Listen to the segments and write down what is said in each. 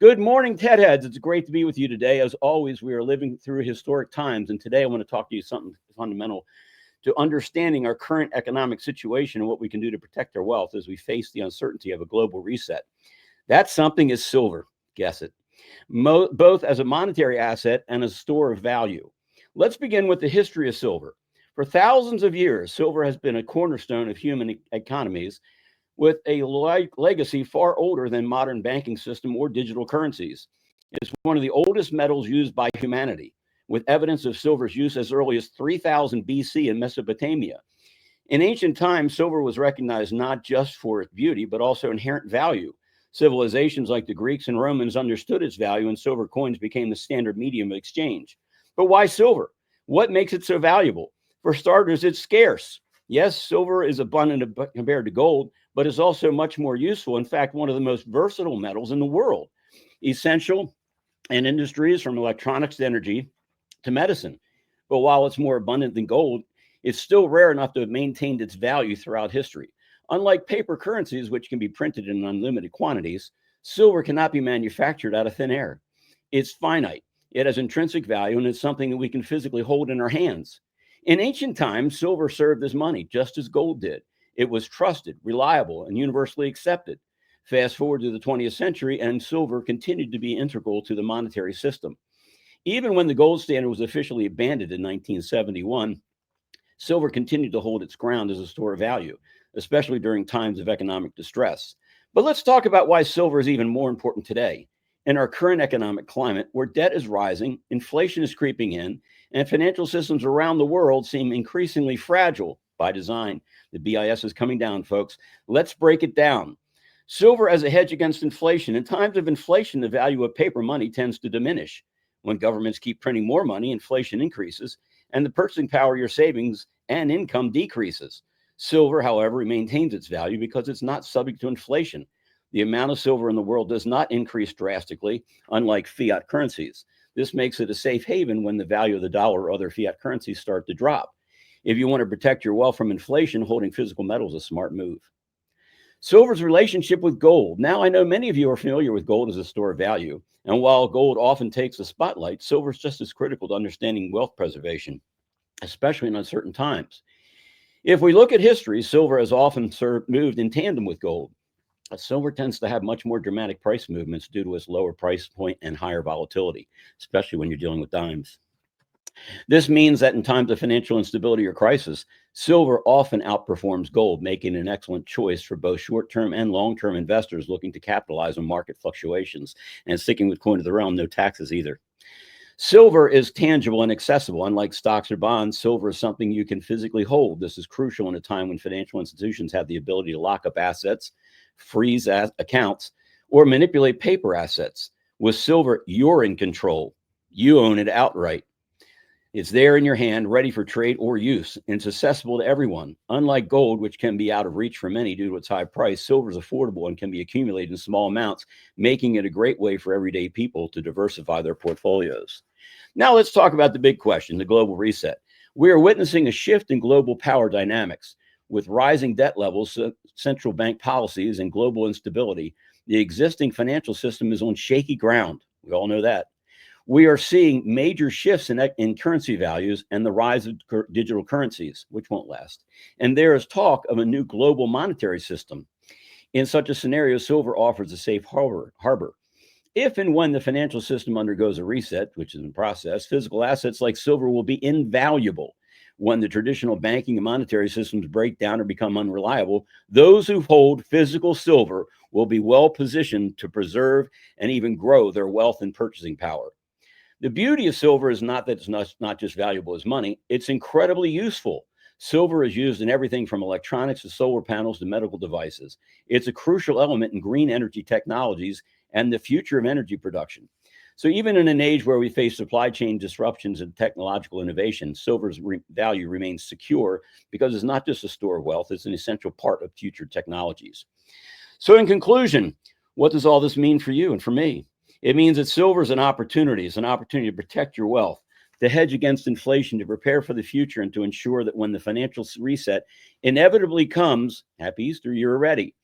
Good morning, Ted Heads. It's great to be with you today. As always, we are living through historic times, and today I want to talk to you something fundamental to understanding our current economic situation and what we can do to protect our wealth as we face the uncertainty of a global reset. That something is silver. Guess it. Both as a monetary asset and as a store of value. Let's begin with the history of silver. For thousands of years, silver has been a cornerstone of human economies, with a legacy far older than modern banking system or digital currencies. It's one of the oldest metals used by humanity, with evidence of silver's use as early as 3000 BC in Mesopotamia. In ancient times, silver was recognized not just for its beauty, but also inherent value. Civilizations like the Greeks and Romans understood its value, and silver coins became the standard medium of exchange. But why silver? What makes it so valuable? For starters, it's scarce. Yes, silver is abundant compared to gold, but is also much more useful. In fact, one of the most versatile metals in the world, essential in industries from electronics to energy to medicine. But while it's more abundant than gold, it's still rare enough to have maintained its value throughout history. Unlike paper currencies, which can be printed in unlimited quantities, silver cannot be manufactured out of thin air. It's finite. It has intrinsic value, and it's something that we can physically hold in our hands. In ancient times, silver served as money, just as gold did. It was trusted, reliable, and universally accepted. Fast forward to the 20th century, and silver continued to be integral to the monetary system. Even when the gold standard was officially abandoned in 1971, silver continued to hold its ground as a store of value, especially during times of economic distress. But let's talk about why silver is even more important today. In our current economic climate, where debt is rising, inflation is creeping in, and financial systems around the world seem increasingly fragile by design. The BIS is coming down, folks. Let's break it down. Silver as a hedge against inflation. In times of inflation, the value of paper money tends to diminish. When governments keep printing more money, inflation increases, and the purchasing power of your savings and income decreases. Silver, however, maintains its value because it's not subject to inflation. The amount of silver in the world does not increase drastically, unlike fiat currencies. This makes it a safe haven when the value of the dollar or other fiat currencies start to drop. If you want to protect your wealth from inflation, holding physical metal is a smart move. Silver's relationship with gold. Now, I know many of you are familiar with gold as a store of value. And while gold often takes the spotlight, silver is just as critical to understanding wealth preservation, especially in uncertain times. If we look at history, silver has often moved in tandem with gold. Silver tends to have much more dramatic price movements due to its lower price point and higher volatility, especially when you're dealing with dimes. This means that in times of financial instability or crisis, silver often outperforms gold, making it an excellent choice for both short-term and long-term investors looking to capitalize on market fluctuations. And sticking with coin of the realm, no taxes either. Silver is tangible and accessible. Unlike stocks or bonds, silver is something you can physically hold. This is crucial in a time when financial institutions have the ability to lock up assets, freeze accounts, or manipulate paper assets. With silver, you're in control. You own it outright. It's there in your hand, ready for trade or use, and it's accessible to everyone. Unlike gold, which can be out of reach for many due to its high price, silver is affordable and can be accumulated in small amounts, making it a great way for everyday people to diversify their portfolios. Now let's talk about the big question, the global reset. We are witnessing a shift in global power dynamics. With rising debt levels, central bank policies, and global instability, the existing financial system is on shaky ground. We all know that. We are seeing major shifts in currency values and the rise of digital currencies, which won't last. And there is talk of a new global monetary system. In such a scenario, silver offers a safe harbor. If and when the financial system undergoes a reset, which is in process, physical assets like silver will be invaluable. When the traditional banking and monetary systems break down or become unreliable, those who hold physical silver will be well positioned to preserve and even grow their wealth and purchasing power. The beauty of silver is not that it's not just valuable as money, it's incredibly useful. Silver is used in everything from electronics to solar panels to medical devices. It's a crucial element in green energy technologies and the future of energy production. So even in an age where we face supply chain disruptions and technological innovation, silver's value remains secure because it's not just a store of wealth, it's an essential part of future technologies. So in conclusion, what does all this mean for you and for me? It means that silver is an opportunity. It's an opportunity to protect your wealth, to hedge against inflation, to prepare for the future, and to ensure that when the financial reset inevitably comes, happy Easter, you're ready.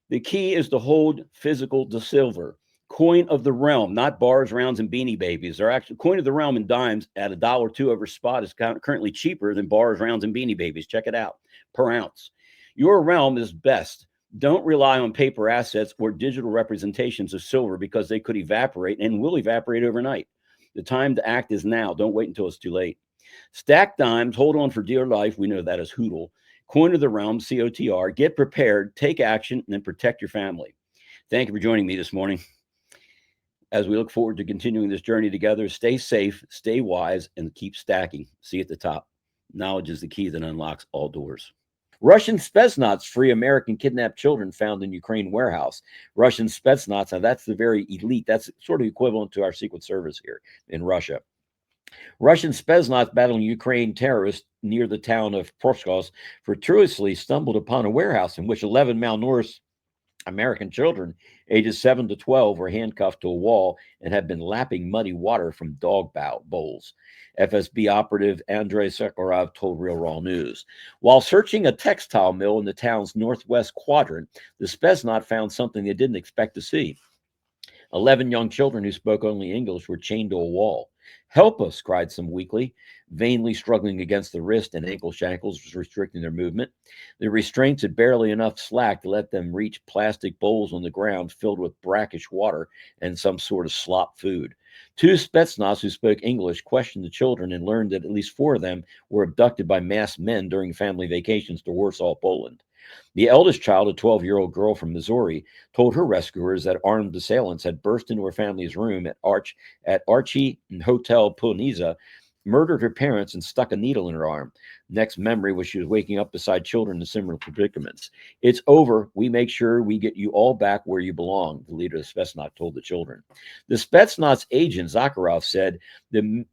The key is to hold physical to silver. Coin of the realm, not bars, rounds, and beanie babies. They're actually coin of the realm in dimes at $1.02 over spot is currently cheaper than bars, rounds, and beanie babies. Check it out per ounce. Your realm is best. Don't rely on paper assets or digital representations of silver because they could evaporate and will evaporate overnight. The time to act is now. Don't wait until it's too late. Stack dimes, hold on for dear life. We know that as HOODL. Coin of the realm, COTR. Get prepared, take action, and then protect your family. Thank you for joining me this morning. As we look forward to continuing this journey together, stay safe, stay wise, and keep stacking. See you at the top. Knowledge is the key that unlocks all doors. Russian Spetsnaz free American kidnapped children found in Ukraine warehouse. Russian Spetsnaz, now that's the very elite. That's sort of equivalent to our Secret Service here in Russia. Russian Spetsnaz battling Ukraine terrorists near the town of Proskos fortuitously stumbled upon a warehouse in which 11 malnourished American children ages 7 to 12 were handcuffed to a wall and had been lapping muddy water from dog bowls. FSB operative Andrei Sekharov told Real Raw News. While searching a textile mill in the town's northwest quadrant, the Spetsnaz found something they didn't expect to see. 11 young children who spoke only English were chained to a wall. "Help us," cried some weakly, vainly struggling against the wrist and ankle shackles restricting their movement. The restraints had barely enough slack to let them reach plastic bowls on the ground filled with brackish water and some sort of slop food. 2 Spetsnaz who spoke English questioned the children and learned that at least 4 of them were abducted by masked men during family vacations to Warsaw, Poland. The eldest child, a 12-year-old girl from Missouri, told her rescuers that armed assailants had burst into her family's room at Archie Hotel Punisa, murdered her parents, and stuck a needle in her arm. Next memory was she was waking up beside children in similar predicaments. "It's over. We make sure we get you all back where you belong," the leader of the Spetsnaz told the children. The Spetsnaz agent, Zakharov, said the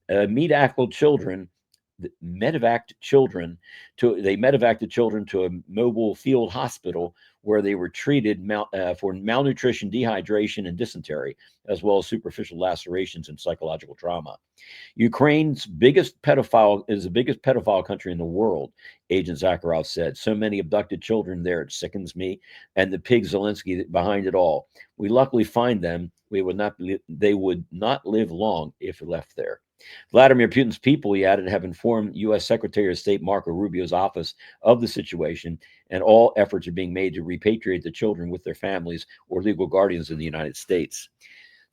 medevaced children to a mobile field hospital where they were treated for malnutrition, dehydration, and dysentery, as well as superficial lacerations and psychological trauma. Ukraine's biggest pedophile is the biggest pedophile country in the world, Agent Zakharov said. "So many abducted children there, it sickens me. And the pig Zelensky behind it all. We luckily find them. They would not live long if left there." Vladimir Putin's people, he added, have informed U.S. Secretary of State Marco Rubio's office of the situation, and all efforts are being made to repatriate the children with their families or legal guardians in the United States.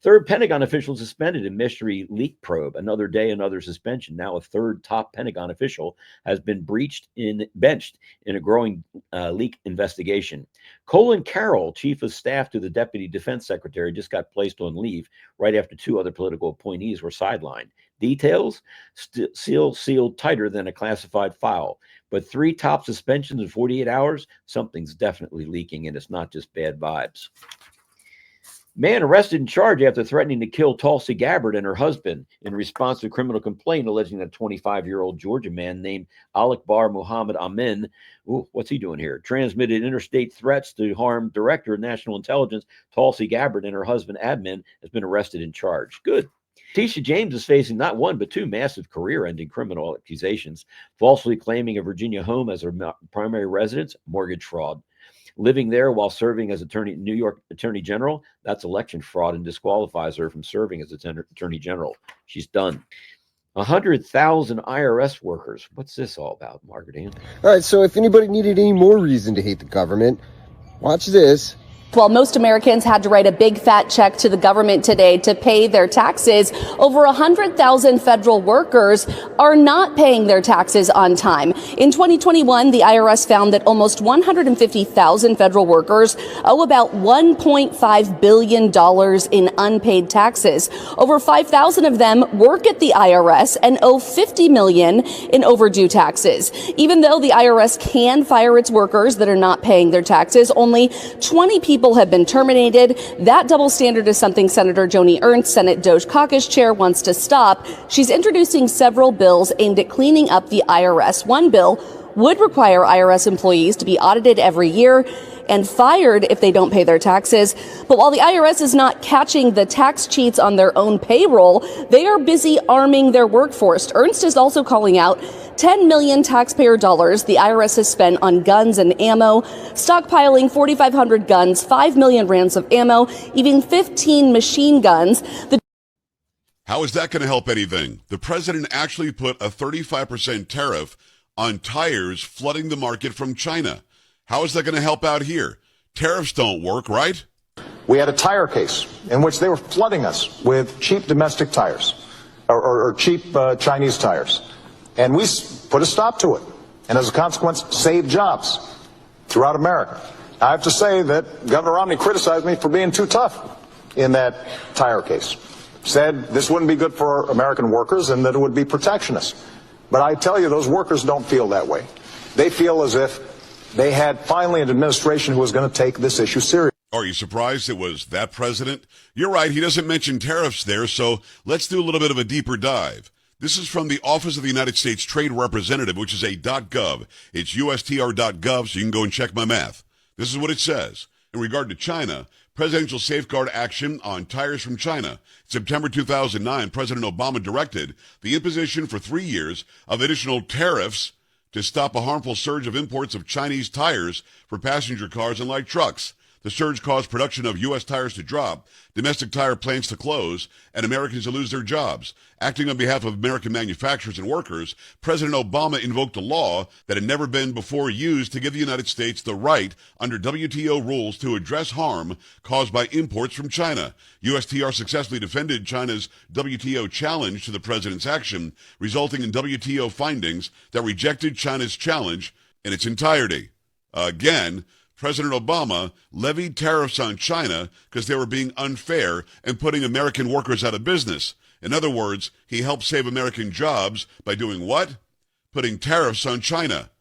Third Pentagon official suspended in mystery leak probe. Another day, another suspension. Now a third top Pentagon official has been benched in a growing leak investigation. Colin Carroll, chief of staff to the deputy defense secretary, just got placed on leave right after 2 other political appointees were sidelined. Details sealed tighter than a classified file. But 3 top suspensions in 48 hours, something's definitely leaking, and it's not just bad vibes. Man arrested and charged after threatening to kill Tulsi Gabbard and her husband in response to a criminal complaint alleging that a 25-year-old Georgia man named Alakbar Muhammad Amin, what's he doing here, transmitted interstate threats to harm Director of National Intelligence Tulsi Gabbard and her husband Admin has been arrested and charged. Good. Tisha James is facing not 1 but 2 massive career-ending criminal accusations, falsely claiming a Virginia home as her primary residence, mortgage fraud. Living there while serving as New York Attorney General, that's election fraud and disqualifies her from serving as Attorney General. She's done. 100,000 IRS workers. What's this all about, Margaret Ann? All right, so if anybody needed any more reason to hate the government, watch this. While most Americans had to write a big fat check to the government today to pay their taxes, over 100,000 federal workers are not paying their taxes on time. In 2021, the IRS found that almost 150,000 federal workers owe about $1.5 billion in unpaid taxes. Over 5,000 of them work at the IRS and owe $50 million in overdue taxes. Even though the IRS can fire its workers that are not paying their taxes, only 20 people have been terminated. That double standard is something Senator Joni Ernst, Senate Doge Caucus chair, wants to stop. She's introducing several bills aimed at cleaning up the IRS. One bill would require IRS employees to be audited every year. and fired if they don't pay their taxes. But while the IRS is not catching the tax cheats on their own payroll, they are busy arming their workforce. Ernst is also calling out 10 million taxpayer dollars the IRS has spent on guns and ammo, stockpiling 4,500 guns, 5 million rounds of ammo, even 15 machine guns. How is that going to help anything? The president actually put a 35% tariff on tires flooding the market from China. How is that going to help out here? Tariffs don't work, right? We had a tire case in which they were flooding us with cheap domestic tires or cheap Chinese tires. And we put a stop to it. And as a consequence, saved jobs throughout America. I have to say that Governor Romney criticized me for being too tough in that tire case. Said this wouldn't be good for American workers and that it would be protectionist. But I tell you, those workers don't feel that way. They feel as if they had finally an administration who was going to take this issue seriously. Are you surprised it was that president? You're right, he doesn't mention tariffs there, so let's do a little bit of a deeper dive. This is from the Office of the United States Trade Representative, which is a .gov. It's ustr.gov, so you can go and check my math. This is what it says. In regard to China, presidential safeguard action on tires from China. September 2009, President Obama directed the imposition for 3 years of additional tariffs to stop a harmful surge of imports of Chinese tires for passenger cars and light trucks. The surge caused production of U.S. tires to drop, domestic tire plants to close, and Americans to lose their jobs. Acting on behalf of American manufacturers and workers, President Obama invoked a law that had never been before used to give the United States the right under WTO rules to address harm caused by imports from China. USTR successfully defended China's WTO challenge to the president's action, resulting in WTO findings that rejected China's challenge in its entirety. Again, President Obama levied tariffs on China because they were being unfair and putting American workers out of business. In other words, he helped save American jobs by doing what? Putting tariffs on China.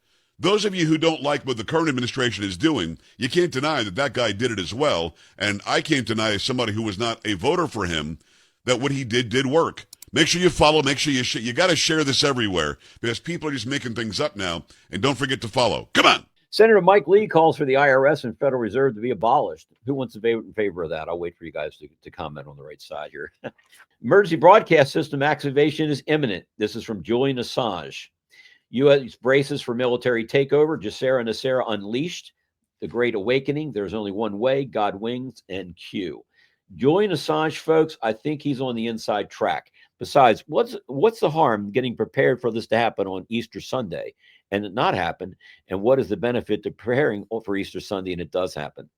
Those of you who don't like what the current administration is doing, you can't deny that that guy did it as well, and I can't deny as somebody who was not a voter for him that what he did work. Make sure you follow, make sure you got to share this everywhere because people are just making things up now, and don't forget to follow. Come on! Senator Mike Lee calls for the IRS and Federal Reserve to be abolished. Who wants to vote in favor of that? I'll wait for you guys to comment on the right side here. Emergency broadcast system activation is imminent. This is from Julian Assange. U.S. braces for military takeover. Jassera Nassera unleashed. The Great Awakening. There's only one way. God wins and Q. Julian Assange, folks, I think he's on the inside track. Besides, what's the harm getting prepared for this to happen on Easter Sunday and it not happen? And what is the benefit to preparing for Easter Sunday and it does happen?